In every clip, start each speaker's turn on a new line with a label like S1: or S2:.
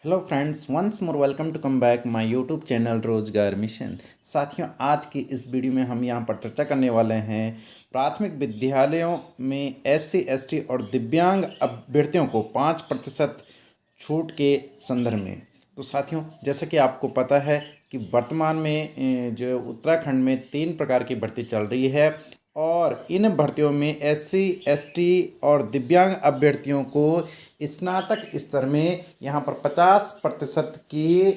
S1: Hello friends, once more welcome to come back my YouTube channel Rozgar Mission. साथियों, आज की इस वीडियो में हम यहाँ पर चर्चा करने वाले हैं प्राथमिक विद्यालयों में एससी एसटी और दिव्यांग अभ्यर्थियों को 5% छूट के संदर्भ में। तो साथियों, जैसा कि आपको पता है कि वर्तमान में जो उत्तराखंड में 3 प्रकार की भर्ती चल रही है और इन भर्तियों में एससी एसटी और दिव्यांग अभ्यर्थियों को स्नातक स्तर में यहाँ पर 50% की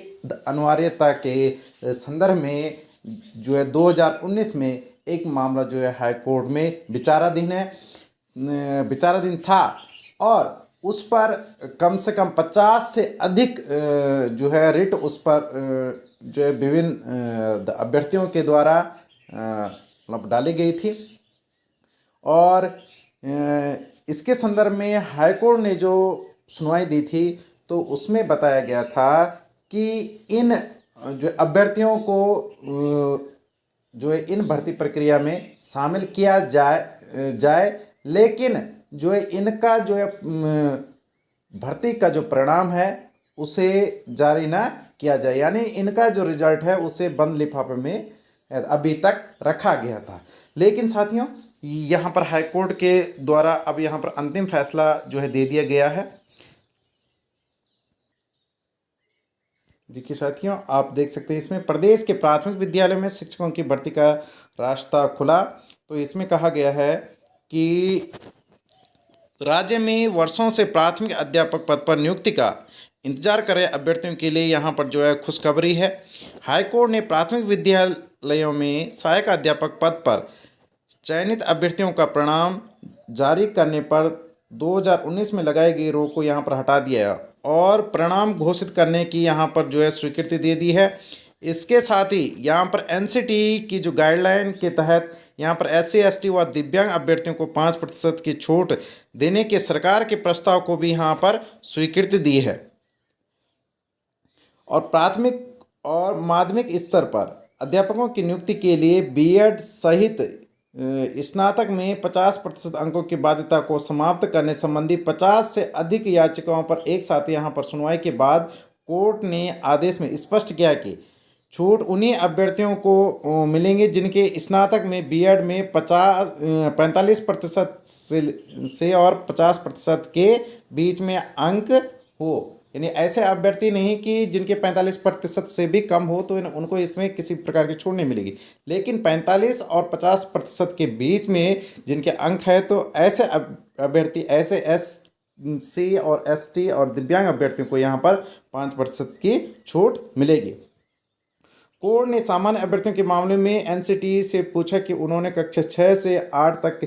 S1: अनिवार्यता के संदर्भ में जो है 2019 में एक मामला जो है हाई कोर्ट में विचाराधीन था और उस पर कम से कम 50 से अधिक जो है रिट उस पर जो है विभिन्न अभ्यर्थियों के द्वारा मतलब डाली गई थी। और इसके संदर्भ में हाईकोर्ट ने जो सुनवाई दी थी तो उसमें बताया गया था कि इन जो अभ्यर्थियों को जो है इन भर्ती प्रक्रिया में शामिल किया जाए, लेकिन जो है इनका जो है भर्ती का जो परिणाम है उसे जारी ना किया जाए, यानी इनका जो रिजल्ट है उसे बंद लिफाफे में अभी तक रखा गया था। लेकिन साथियों, यहाँ पर हाईकोर्ट के द्वारा अब यहाँ पर अंतिम फैसला जो है दे दिया गया है। जी कि साथियों, आप देख सकते हैं इसमें प्रदेश के प्राथमिक विद्यालय में शिक्षकों की भर्ती का रास्ता खुला। तो इसमें कहा गया है कि राज्य में वर्षों से प्राथमिक अध्यापक पद पर नियुक्ति का इंतजार कर रहे अभ्यर्थियों के लिए यहाँ पर जो है खुशखबरी है। हाईकोर्ट ने प्राथमिक विद्यालयों में सहायक अध्यापक पद पर चयनित अभ्यर्थियों का परिणाम जारी करने पर 2019 में लगाई गई रोक को यहाँ पर हटा दिया है और परिणाम घोषित करने की यहाँ पर जो है स्वीकृति दे दी है। इसके साथ ही यहाँ पर एनसीटी की जो गाइडलाइन के तहत यहाँ पर एससी एसटी व दिव्यांग अभ्यर्थियों को 5% की छूट देने के सरकार के प्रस्ताव को भी यहाँ पर स्वीकृति दी है। और प्राथमिक और माध्यमिक स्तर पर अध्यापकों की नियुक्ति के लिए बीएड सहित स्नातक में 50% अंकों की बाध्यता को समाप्त करने संबंधी 50 से अधिक याचिकाओं पर एक साथ यहाँ पर सुनवाई के बाद कोर्ट ने आदेश में स्पष्ट किया कि छूट उन्हीं अभ्यर्थियों को मिलेंगे जिनके स्नातक में बीएड में 45% से और 50% के बीच में अंक हो। यानी ऐसे अभ्यर्थी नहीं कि जिनके 45% से भी कम हो तो उनको इसमें किसी प्रकार की छूट नहीं मिलेगी, लेकिन 45 और 50% के बीच में जिनके अंक है तो ऐसे अभ्यर्थी, ऐसे एससी और एसटी और दिव्यांग अभ्यर्थियों को यहाँ पर 5% की छूट मिलेगी। कोर्ट ने सामान्य अभ्यर्थियों के मामले में एनसीटी से पूछा कि उन्होंने कक्षा 6 से 8 तक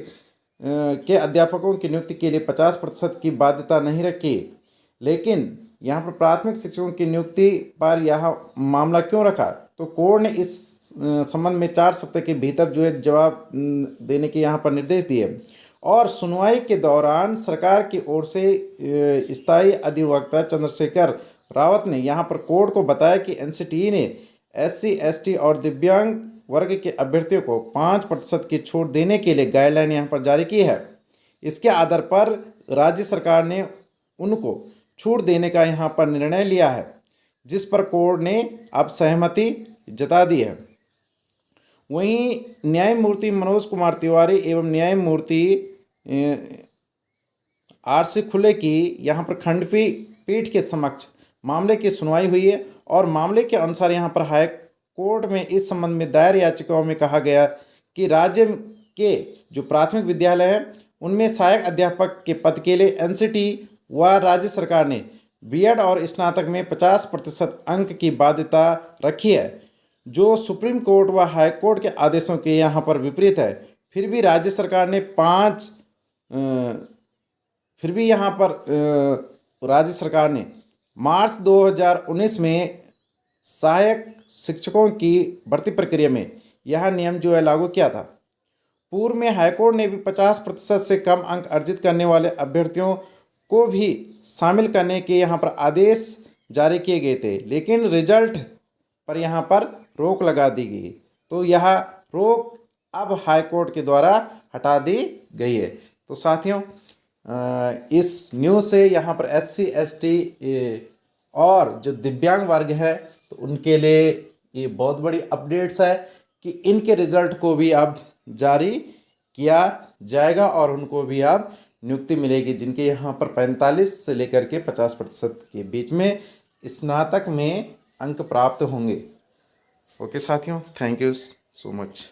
S1: के अध्यापकों की नियुक्ति के लिए 50% की बाध्यता नहीं रखी, लेकिन यहाँ पर प्राथमिक शिक्षकों की नियुक्ति पर यह मामला क्यों रखा। तो कोर्ट ने इस संबंध में 4 सप्ताह के भीतर जो है जवाब देने के यहाँ पर निर्देश दिए और सुनवाई के दौरान सरकार की ओर से स्थायी अधिवक्ता चंद्रशेखर रावत ने यहाँ पर कोर्ट को बताया कि एनसीटी ने एससी एसटी और दिव्यांग वर्ग के अभ्यर्थियों को 5% की छूट देने के लिए गाइडलाइन यहाँ पर जारी की है। इसके आधार पर राज्य सरकार ने उनको छूट देने का यहाँ पर निर्णय लिया है, जिस पर कोर्ट ने अब सहमति जता दी है। वहीं न्यायमूर्ति मनोज कुमार तिवारी एवं न्यायमूर्ति आरसी खुले की यहाँ पर खंडपीठ के समक्ष मामले की सुनवाई हुई है और मामले के अनुसार यहाँ पर हाई कोर्ट में इस संबंध में दायर याचिकाओं में कहा गया कि राज्य के जो प्राथमिक विद्यालय हैं उनमें सहायक अध्यापक के पद के लिए एनसीटी व राज्य सरकार ने बीएड और स्नातक में 50% अंक की बाध्यता रखी है, जो सुप्रीम कोर्ट व हाई कोर्ट के आदेशों के यहाँ पर विपरीत है। फिर भी राज्य सरकार ने राज्य सरकार ने मार्च 2019 में सहायक शिक्षकों की भर्ती प्रक्रिया में यह नियम जो है लागू किया था। पूर्व में हाईकोर्ट ने भी 50% से कम अंक अर्जित करने वाले अभ्यर्थियों को भी शामिल करने के यहाँ पर आदेश जारी किए गए थे, लेकिन रिजल्ट पर यहाँ पर रोक लगा दी गई। तो यह रोक अब हाईकोर्ट के द्वारा हटा दी गई है। तो साथियों, इस न्यूज़ से यहाँ पर एससी एसटी और जो दिव्यांग वर्ग है तो उनके लिए ये बहुत बड़ी अपडेट्स है कि इनके रिजल्ट को भी अब जारी किया जाएगा और उनको भी अब नियुक्ति मिलेगी, जिनके यहाँ पर 45 से लेकर के 50% के बीच में स्नातक में अंक प्राप्त होंगे। ओके साथियों, थैंक यू सो मच।